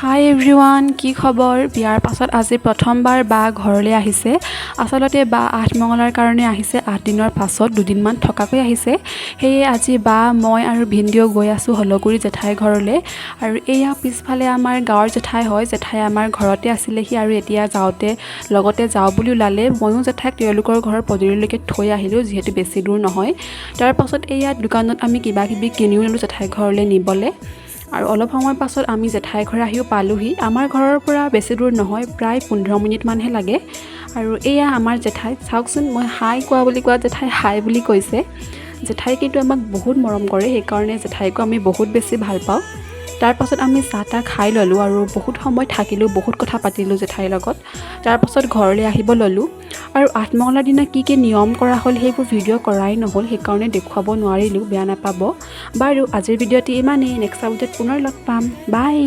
হাই everyone কি খবৰ বিয়াৰ পাছত আজি প্ৰথমবাৰ বা ঘৰলৈ আহিছে আসলতে বা আঠমঙলৰ কাৰণে আহিছে 8 দিনৰ পাছত দুদিনমান থকাকৈ আহিছে হেয়ে আজি বা মই আৰু ভিন্দিও গৈ আছো হলগুৰি জেঠাই ঘৰলৈ আৰু এয়া পিছফালে আমাৰ গাঁৱৰ জেঠাই হয় জেঠাই আমাৰ ঘৰতে আছিলেহি আৰু এতিয়া যাওঁতে লগতে যাওঁ বুলি ওলালে ময়ো জেঠাইক তেওঁলোকৰ ঘৰৰ পদূলিলৈকে থৈ আহিলোঁ যিহেতু বেছি দূৰ নহয় তাৰ পাছত এয়া দোকানত আমি কিবা কিবি কিনিও ল'লোঁ জেঠাই ঘৰলৈ নিবলৈ আৰু অলপ সময় পাছত আমি জেঠাই ঘৰ আহিও পালোহি আমাৰ ঘৰৰ পৰা বেছি দূৰ নহয় প্ৰায় 15 মিনিট মানহে লাগে আৰু এয়া আমাৰ জেঠাই চাওকচোন মই হাই কোৱা বুলি কোৱা জেঠাই হাই বুলি কৈছে জেঠাই কিন্তু আমাক বহুত মৰম কৰে সেইকাৰণে জেঠাইকো আমি বহুত বেছি ভাল পাওঁ তাৰ পাছত আমি চাহ খাই ল'লোঁ আৰু বহুত সময় থাকিলোঁ বহুত কথা পাতিলোঁ জেঠাইৰ লগত তাৰ পাছত ঘৰলৈ আহিব ল'লোঁ আৰু আঠমঙলাৰ দিনা কি নিয়ম কৰা হ'ল সেইবোৰ ভিডিঅ' কৰাই নহ'ল সেইকাৰণে দেখুৱাব নোৱাৰিলোঁ বেয়া নাপাব বাৰু আজিৰ ভিডিঅ'টি ইমানেই নেক্সট ভিডিঅ'ত পুনৰ লগ পাম বাই